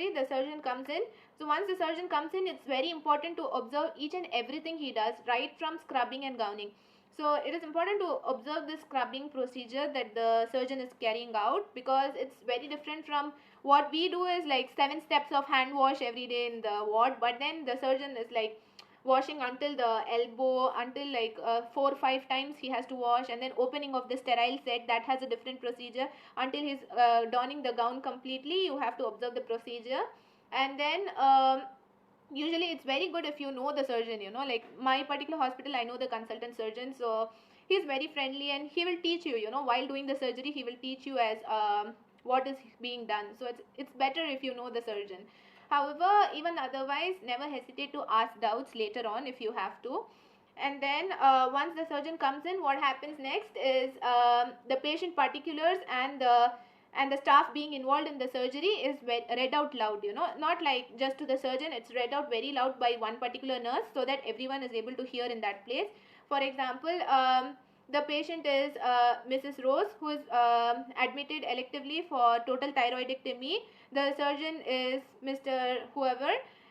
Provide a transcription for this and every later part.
surgery, the surgeon comes in. So once the surgeon comes in, it's very important to observe each and everything he does, right from scrubbing and gowning. So it is important to observe this scrubbing procedure that the surgeon is carrying out, because it's very different from what we do is like 7 steps of hand wash every day in the ward, but then the surgeon is like washing until the elbow, until like 4 or 5 times he has to wash, and then opening of the sterile set, that has a different procedure. Until he's donning the gown completely, you have to observe the procedure. And then usually it's very good if you know the surgeon, like my particular hospital, I know the consultant surgeon, so he's very friendly and he will teach you, while doing the surgery he will teach you as what is being done. So it's better if you know the surgeon. However, even otherwise, never hesitate to ask doubts later on if you have to. And then once the surgeon comes in, what happens next is the patient particulars and the staff being involved in the surgery is read out loud, not like just to the surgeon, it's read out very loud by one particular nurse, so that everyone is able to hear in that place. For example, the patient is Mrs. Rose, who is admitted electively for total thyroidectomy. The surgeon is Mr. whoever,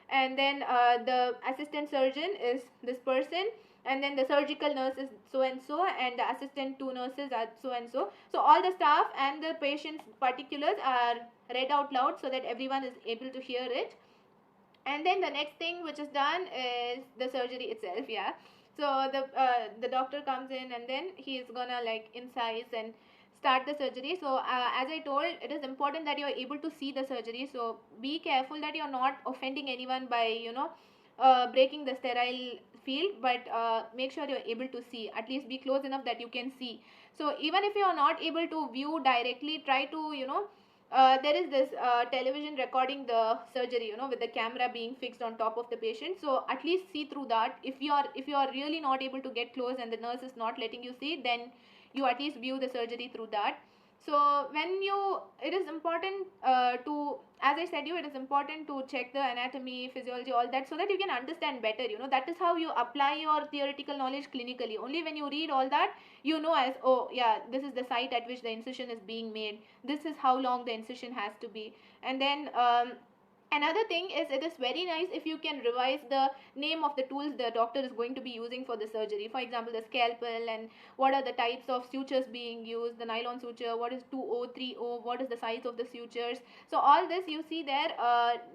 and then the assistant surgeon is this person, and then the surgical nurse is so and so, and the assistant two nurses are so and so. So all the staff and the patient's particulars are read out loud so that everyone is able to hear it. And then the next thing which is done is the surgery itself. Yeah, so the doctor comes in, and then he is gonna like incise and start the surgery. So as I told, it is important that you are able to see the surgery, so be careful that you are not offending anyone by breaking the sterile field, but make sure you are able to see, at least be close enough that you can see. So even if you are not able to view directly, try to there is this television recording the surgery, with the camera being fixed on top of the patient, so at least see through that. If you are really not able to get close and the nurse is not letting you see, then you at least view the surgery through that. So it is important to, as I said you, it is important to check the anatomy, physiology, all that, so that you can understand better. That is how you apply your theoretical knowledge clinically. Only when you read all that, as, oh yeah, this is the site at which the incision is being made, this is how long the incision has to be. And then another thing is, it is very nice if you can revise the name of the tools the doctor is going to be using for the surgery. For example, the scalpel, and what are the types of sutures being used, the nylon suture, what is 2O, 3O, what is the size of the sutures. So all this you see there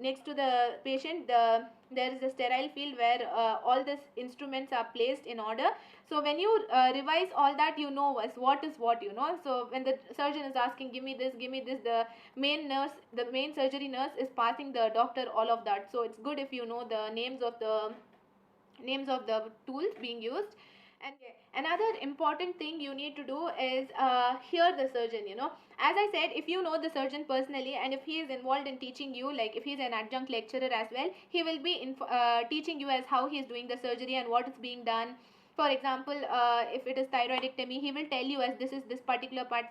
next to the patient, there is a sterile field where all these instruments are placed in order. So when you revise all that, as what is what. So when the surgeon is asking, give me this, the main surgery nurse is passing the doctor all of that. So it's good if you know the names of the tools being used. And another important thing you need to do is hear the surgeon. As I said, if you know the surgeon personally, and if he is involved in teaching you, like if he is an adjunct lecturer as well, he will be teaching you as how he is doing the surgery and what is being done. For example, if it is thyroidectomy, he will tell you as this is this particular part,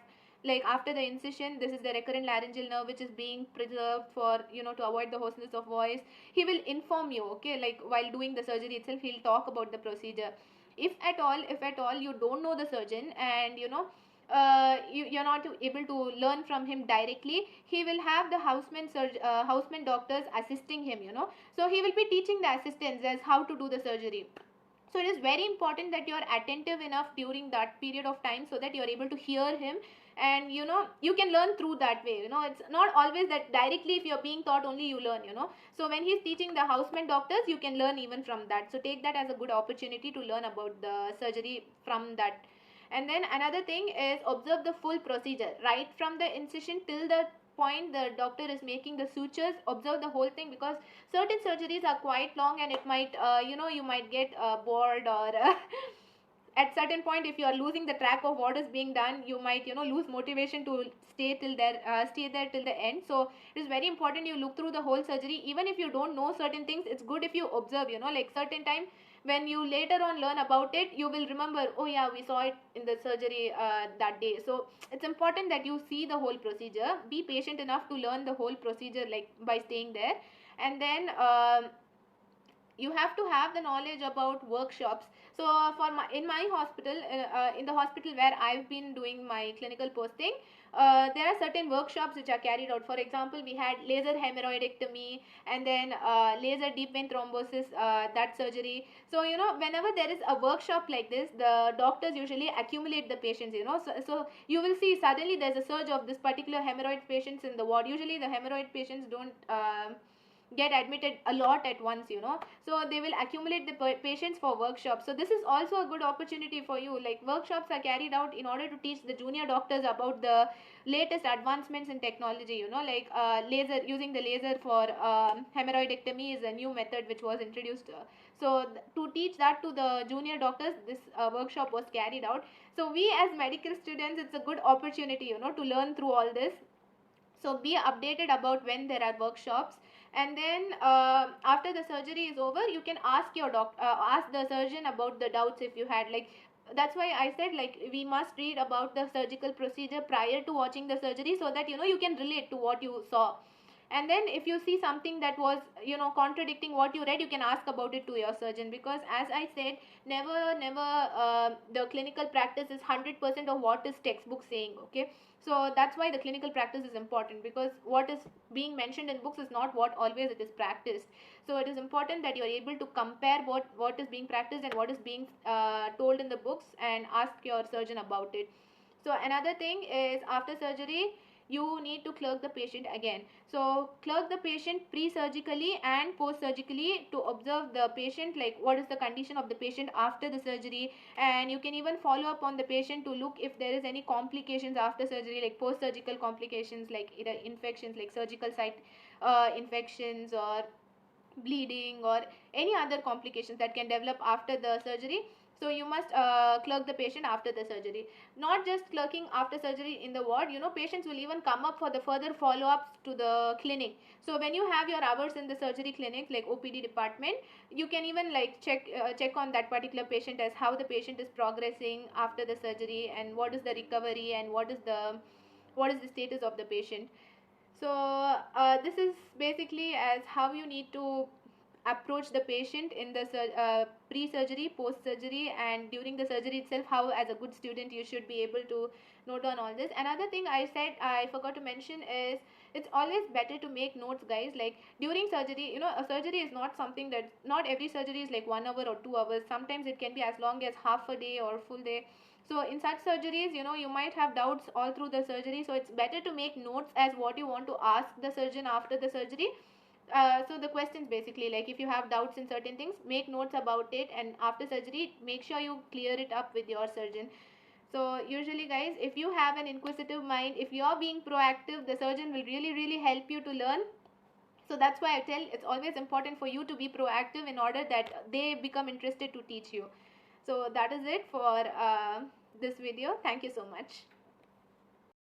like after the incision, this is the recurrent laryngeal nerve which is being preserved for to avoid the hoarseness of voice. He will inform you, okay, like while doing the surgery itself, he'll talk about the procedure. If at all you don't know the surgeon, and you're not able to learn from him directly, he will have the houseman doctors assisting him. So he will be teaching the assistants as how to do the surgery. So it is very important that you are attentive enough during that period of time, so that you are able to hear him, and you can learn through that way. It's not always that directly if you're being taught only you learn. So when he's teaching the houseman doctors, you can learn even from that. So take that as a good opportunity to learn about the surgery from that. And then another thing is, observe the full procedure, right from the incision till the point the doctor is making the sutures. Observe the whole thing, because certain surgeries are quite long, and it might you might get bored, or at certain point, if you are losing the track of what is being done, you might lose motivation to stay there till the end. So it is very important you look through the whole surgery. Even if you don't know certain things, it's good if you observe, like certain time when you later on learn about it, you will remember, oh yeah, we saw it in the surgery that day. So it's important that you see the whole procedure, be patient enough to learn the whole procedure, like by staying there. And then you have to have the knowledge about workshops. So for in my hospital, in the hospital where I've been doing my clinical posting, there are certain workshops which are carried out. For example, we had laser hemorrhoidectomy, and then laser deep vein thrombosis, that surgery. So whenever there is a workshop like this, the doctors usually accumulate the patients, so you will see suddenly there's a surge of this particular hemorrhoid patients in the ward. Usually the hemorrhoid patients don't get admitted a lot at once, so they will accumulate the patients for workshops. So this is also a good opportunity for you. Like, workshops are carried out in order to teach the junior doctors about the latest advancements in technology, like laser, using the laser for hemorrhoidectomy is a new method which was introduced. So to teach that to the junior doctors, this workshop was carried out. So we as medical students, it's a good opportunity, to learn through all this. So be updated about when there are workshops. And then after the surgery is over, you can ask your ask the surgeon about the doubts if you had. Like, that's why I said, like, we must read about the surgical procedure prior to watching the surgery, so that you can relate to what you saw. And then if you see something that was contradicting what you read, you can ask about it to your surgeon. Because as I said, never the clinical practice is 100% of what is textbook saying. Okay, so that's why the clinical practice is important, because what is being mentioned in books is not what always it is practiced. So it is important that you are able to compare what is being practiced and what is being told in the books, and ask your surgeon about it. So another thing is, after surgery you need to clerk the patient again. So clerk the patient pre-surgically and post-surgically to observe the patient, like what is the condition of the patient after the surgery. And you can even follow up on the patient to look if there is any complications after surgery, like post-surgical complications, like either infections, like surgical site infections, or bleeding, or any other complications that can develop after the surgery. So you must clerk the patient after the surgery. Not just clerking after surgery in the ward, patients will even come up for the further follow-ups to the clinic. So when you have your hours in the surgery clinic, like OPD department, you can even like check on that particular patient, as how the patient is progressing after the surgery, and what is the recovery, and what is the status of the patient. So this is basically as how you need to approach the patient in the pre-surgery, post-surgery, and during the surgery itself. How, as a good student, you should be able to note down all this. Another thing I forgot to mention is, it's always better to make notes, guys. Like, during surgery, a surgery is not something that, not every surgery is like 1 hour or 2 hours. Sometimes it can be as long as half a day or full day. So in such surgeries, you might have doubts all through the surgery. So it's better to make notes as what you want to ask the surgeon after the surgery. So the questions, basically, like, if you have doubts in certain things, make notes about it, and after surgery make sure you clear it up with your surgeon. So usually, guys, if you have an inquisitive mind, if you are being proactive, the surgeon will really really help you to learn. So that's why I tell, it's always important for you to be proactive, in order that they become interested to teach you. So that is it for this video. Thank you so much.